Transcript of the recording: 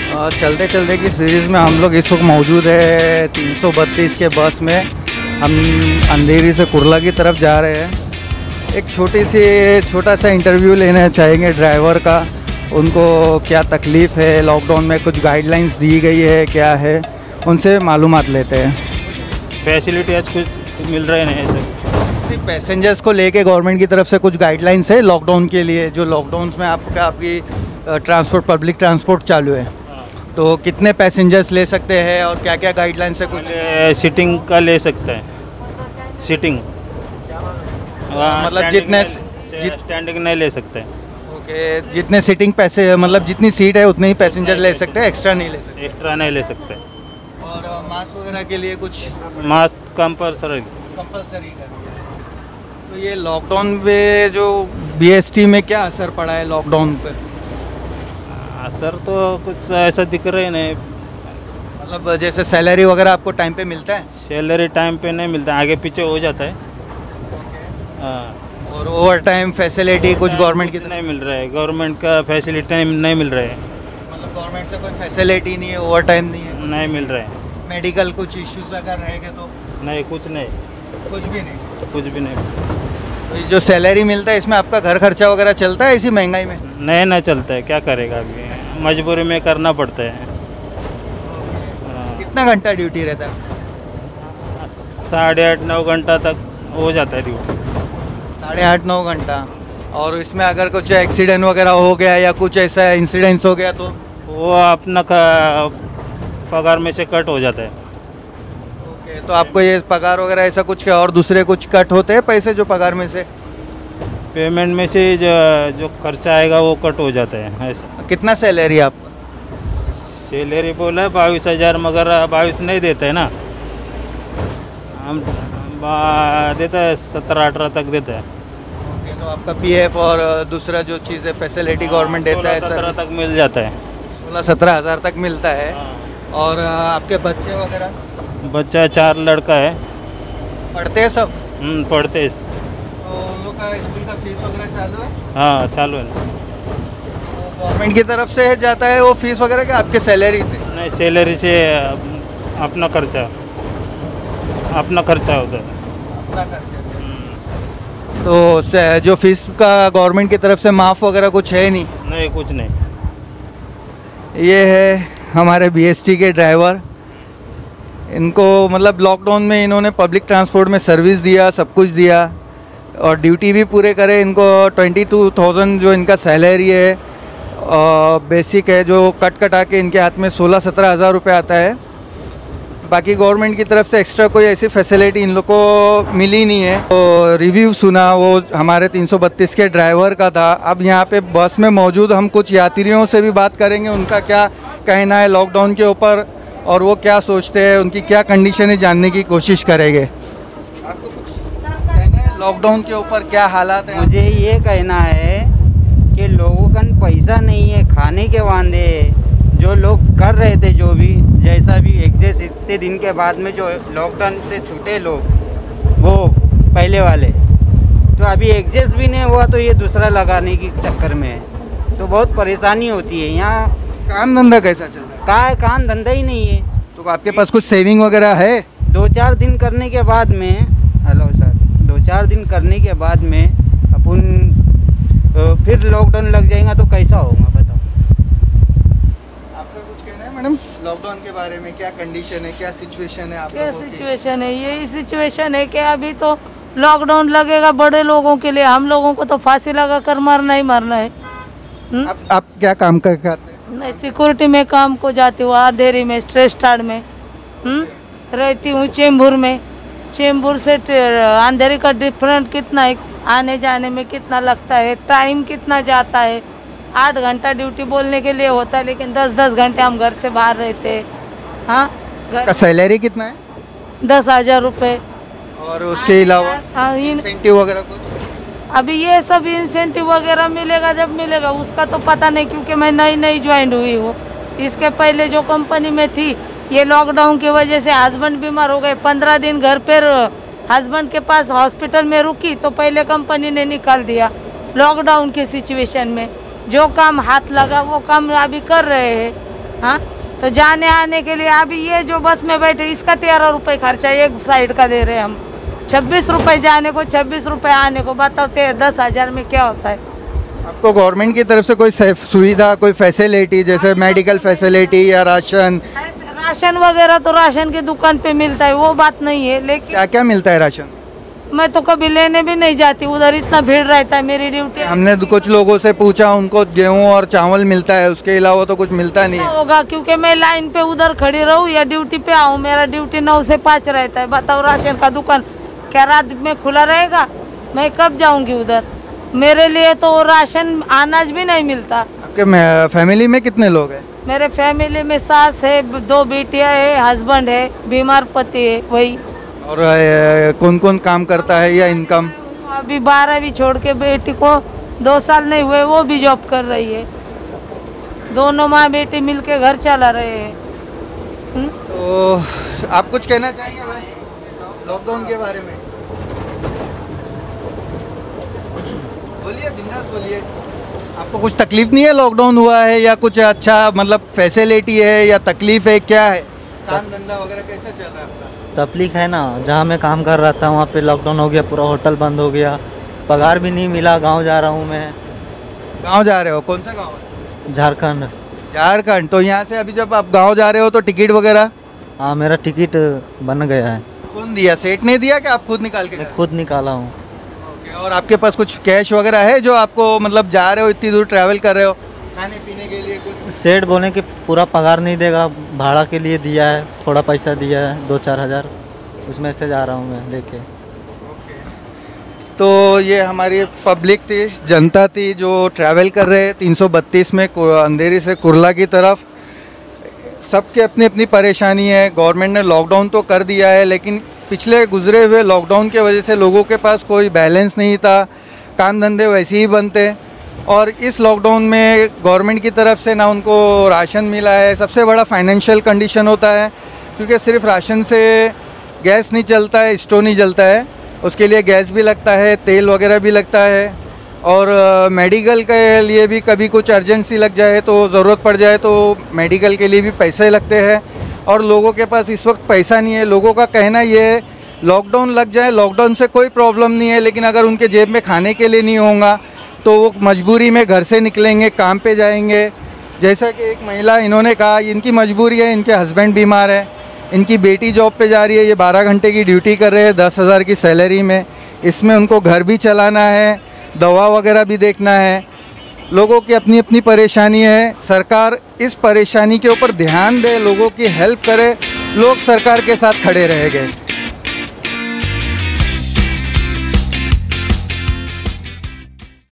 चलते चलते की सीरीज़ में हम लोग इस वक्त मौजूद है 332 के बस में। हम अंधेरी से कुर्ला की तरफ जा रहे हैं। एक छोटा सा इंटरव्यू लेना चाहेंगे ड्राइवर का। उनको क्या तकलीफ़ है, लॉकडाउन में कुछ गाइडलाइंस दी गई है क्या है, उनसे मालूमात लेते हैं। फैसिलिटी आज कुछ मिल रहे नहीं सर। पैसेंजर्स को लेके गवर्नमेंट की तरफ से कुछ गाइडलाइंस है लॉकडाउन के लिए, जो लॉकडाउन में आपकी ट्रांसपोर्ट पब्लिक ट्रांसपोर्ट चालू है, तो कितने पैसेंजर्स ले सकते हैं और क्या क्या गाइडलाइंस है? कुछ सीटिंग का ले सकते हैं, सीटिंग मतलब जितने स्टैंडिंग नहीं ले सकते। ओके, जितने सीटिंग पैसे मतलब जितनी सीट है उतने ही पैसेंजर ले सकते हैं, एक्स्ट्रा नहीं ले सकते। एक्स्ट्रा नहीं ले सकते। और मास्क वगैरह के लिए कुछ मास्क कंपलसरी कर दिया। तो ये लॉकडाउन पे जो बीएसटी में क्या असर पड़ा है लॉकडाउन पे? असर तो कुछ ऐसा दिख रहे नहीं। मतलब जैसे सैलरी वगैरह आपको टाइम पे मिलता है? सैलरी टाइम पे नहीं मिलता, आगे पीछे हो जाता है। और ओवर टाइम फैसिलिटी कुछ गवर्नमेंट की नहीं मिल रहा है, गवर्नमेंट का फैसिलिटी नहीं मिल रहा है। मतलब गवर्नमेंट से कोई फैसिलिटी नहीं है, ओवर टाइम नहीं है? नहीं मिल रहा है। मेडिकल कुछ इश्यूज अगर रहेंगे तो? नहीं, कुछ नहीं, कुछ भी नहीं। कुछ भी नहीं। तो जो सैलरी मिलता है इसमें आपका घर खर्चा वगैरह चलता है इसी महंगाई में? नहीं चलता है, क्या करेगा अभी, मजबूरी में करना पड़ता है। कितना घंटा ड्यूटी रहता है? 8.5-9 घंटा तक हो जाता है ड्यूटी। 8.5-9 घंटा। और इसमें अगर कुछ एक्सीडेंट वगैरह हो गया या कुछ ऐसा इंसिडेंस हो गया तो वो अपना पगार में से कट हो जाता है। ओके, तो आपको ये पगार वगैरह ऐसा कुछ और दूसरे कुछ कट होते हैं पैसे जो पगार में से? पेमेंट में से जो खर्चा आएगा वो कट हो जाता है। ऐसा कितना सैलरी आपका? सैलरी बोला 22,000, मगर 22 नहीं देते है ना, हम देता है 17-18 तक देता है। ओके, तो आपका पीएफ और दूसरा जो चीज़ है फैसिलिटी गवर्नमेंट देता है 17 तक मिल जाता है। 16-17 हज़ार तक मिलता है। और आपके बच्चे वगैरह? बच्चा 4 लड़का है। पढ़ते हैं सब? पढ़ते हैं। तो उन लोग का स्कूल का फीस वगैरह चालू है? हाँ, चालू है। गवर्नमेंट की तरफ से जाता है वो फीस वगैरह क्या आपके सैलरी से? नहीं, सैलरी से अपना खर्चा होता है। अपना खर्चा। तो जो फीस का गवर्नमेंट की तरफ से माफ़ वगैरह कुछ है नहीं? नहीं, कुछ नहीं। ये है हमारे बीएसटी के ड्राइवर। इनको मतलब लॉकडाउन में इन्होंने पब्लिक ट्रांसपोर्ट में सर्विस दिया, सब कुछ दिया और ड्यूटी भी पूरे करे। इनको 22,000 जो इनका सैलरी है बेसिक है, जो कटा के इनके हाथ में 16-17 हज़ार रुपये आता है। बाकी गवर्नमेंट की तरफ से एक्स्ट्रा कोई ऐसी फैसिलिटी इन लोग को मिली नहीं है। तो रिव्यू सुना वो हमारे 332 के ड्राइवर का था। अब यहाँ पे बस में मौजूद हम कुछ यात्रियों से भी बात करेंगे, उनका क्या कहना है लॉकडाउन के ऊपर और वो क्या सोचते हैं, उनकी क्या कंडीशन है, जानने की कोशिश करेंगे। आपको कुछ कहना है लॉकडाउन के ऊपर, क्या हालात है? मुझे ये कहना है कि लोगों का पैसा नहीं है, खाने के वांदे, जो लोग कर रहे थे जो भी जैसा भी एग्जिस्ट, इतने दिन के बाद में जो लॉकडाउन से छूटे लोग वो पहले वाले, तो अभी एग्जिस्ट भी नहीं हुआ तो ये दूसरा लगाने की चक्कर में है, तो बहुत परेशानी होती है। यहाँ काम धंधा कैसा चल रहा है? काम धंधा ही नहीं है। तो आपके पास कुछ सेविंग वगैरह है? 2-4 दिन करने के बाद में, हेलो सर, 2-4 दिन करने के बाद में अपन फिर लॉकडाउन लग जाएगा तो कैसा होगा बताओ? आपका कुछ कहना है मैडम लॉकडाउन के बारे में? क्या कंडीशन है, क्या सिचुएशन है? क्या सिचुएशन है? यही सिचुएशन है कि अभी तो लॉकडाउन लगेगा बड़े लोगों के लिए, हम लोगों को तो फांसी लगा कर मरना ही मरना है। आप क्या काम करते हैं? मैं सिक्योरिटी में काम को जाती हूँ, अंधेरी में स्ट्रेस स्टार्ट में रहती हूँ। चेंबूर में, चेंबूर से अंधेरी का डिफरेंट कितना है, आने जाने में कितना लगता है, टाइम कितना जाता है। 8 घंटा ड्यूटी बोलने के लिए होता है, लेकिन 10-10 घंटे हम घर से बाहर रहते हैं। हाँ, का सैलरी कितना है? 10,000 रुपये। और उसके अलावा इंसेंटिव वगैरह कुछ? अभी ये सब इंसेंटिव वगैरह मिलेगा, जब मिलेगा उसका तो पता नहीं, क्योंकि मैं नई ज्वाइन हुई हूँ। इसके पहले जो कंपनी में थी, ये लॉकडाउन की वजह से हस्बैंड बीमार हो गए, 15 दिन घर पर हस्बैंड के पास हॉस्पिटल में रुकी, तो पहले कंपनी ने निकाल दिया लॉकडाउन के सिचुएशन में। जो काम हाथ लगा वो काम अभी कर रहे हैं, हाँ, तो जाने आने के लिए अभी ये जो बस में बैठे इसका 13 रुपये खर्चा एक साइड का दे रहे हैं हम। 26 रुपये जाने को, 26 रुपये आने को। बताओ 10,000 में क्या होता है? आपको गवर्नमेंट की तरफ से कोई सुविधा, कोई फैसिलिटी जैसे मेडिकल फैसिलिटी या राशन? राशन वगैरह तो राशन की दुकान पे मिलता है, वो बात नहीं है, लेकिन क्या क्या मिलता है राशन? मैं तो कभी लेने भी नहीं जाती, उधर इतना भीड़ रहता है। मेरी ड्यूटी हमने कुछ लोगों से पूछा, उनको गेहूं और चावल मिलता है, उसके अलावा तो कुछ मिलता नहीं है। होगा क्योंकि मैं लाइन पे उधर खड़ी रहूँ या ड्यूटी पे आऊँ। मेरा ड्यूटी 9 से 5 रहता है। बताओ राशन का दुकान क्या रात में खुला रहेगा? मैं कब जाऊँगी उधर? मेरे लिए तो राशन अनाज भी नहीं मिलता। आपके फैमिली में कितने लोग हैं? मेरे फैमिली में सास है, 2 बेटियां है, हस्बैंड है, बीमार पति है, वही। और कौन कौन काम करता है या इनकम? अभी 12वीं छोड़ के बेटी को 2 साल नहीं हुए, वो भी जॉब कर रही है। दोनों माँ बेटी मिलके घर चला रहे हैं। तो आप कुछ कहना चाहेंगे भाई लॉकडाउन के बारे में? बोलिए, बिंदास बोलिए। आपको कुछ तकलीफ नहीं है लॉकडाउन हुआ है, या कुछ अच्छा मतलब फैसिलिटी है या तकलीफ है, क्या है? काम धंधा वगैरह कैसा चल रहा है आपका? तकलीफ है ना, जहाँ मैं काम कर रहा था वहाँ पे लॉकडाउन हो गया, पूरा होटल बंद हो गया, पगार भी नहीं मिला। गांव जा रहा हूँ मैं। गांव जा रहे हो? कौन सा गांव है? झारखंड। झारखंड। तो यहाँ से अभी जब आप गांव जा रहे हो तो टिकट वगैरह? हाँ, मेरा टिकट बन गया है। कौन दिया? सेठ ने दिया कि आप खुद निकाल के मैं गए? खुद निकाला हूँ। ओके। और आपके पास कुछ कैश वगैरह है जो आपको मतलब जा रहे हो, इतनी दूर ट्रैवल कर रहे हो, खाने पीने के लिए कुछ? सेठ बोले कि पूरा पगार नहीं देगा, भाड़ा के लिए दिया है, थोड़ा पैसा दिया है 2-4 हज़ार, उसमें से जा रहा हूँ मैं लेके। तो ये हमारी पब्लिक थी, जनता थी जो ट्रैवल कर रहे हैं 332 में अंधेरी से कुर्ला की तरफ। सबके अपनी अपनी परेशानी है। गवर्नमेंट ने लॉकडाउन तो कर दिया है, लेकिन पिछले गुजरे हुए लॉकडाउन के वजह से लोगों के पास कोई बैलेंस नहीं था, काम धंधे वैसे ही बंद थे। और इस लॉकडाउन में गवर्नमेंट की तरफ से ना उनको राशन मिला है। सबसे बड़ा फाइनेंशियल कंडीशन होता है, क्योंकि सिर्फ राशन से गैस नहीं चलता है, स्टोव नहीं जलता है, उसके लिए गैस भी लगता है, तेल वगैरह भी लगता है। और मेडिकल के लिए भी कभी कुछ अर्जेंसी लग जाए तो ज़रूरत पड़ जाए तो मेडिकल के लिए भी पैसे लगते हैं। और लोगों के पास इस वक्त पैसा नहीं है। लोगों का कहना ये है लॉकडाउन लग जाए, लॉकडाउन से कोई प्रॉब्लम नहीं है, लेकिन अगर उनके जेब में खाने के लिए नहीं होगा तो वो मजबूरी में घर से निकलेंगे, काम पे जाएंगे। जैसा कि एक महिला इन्होंने कहा, इनकी मजबूरी है, इनके हस्बैंड बीमार है, इनकी बेटी जॉब पे जा रही है, ये 12 घंटे की ड्यूटी कर रहे हैं 10,000 की सैलरी में। इसमें उनको घर भी चलाना है, दवा वगैरह भी देखना है। लोगों की अपनी अपनी परेशानी है। सरकार इस परेशानी के ऊपर ध्यान दे, लोगों की हेल्प करे, लोग सरकार के साथ खड़े रहेंगे।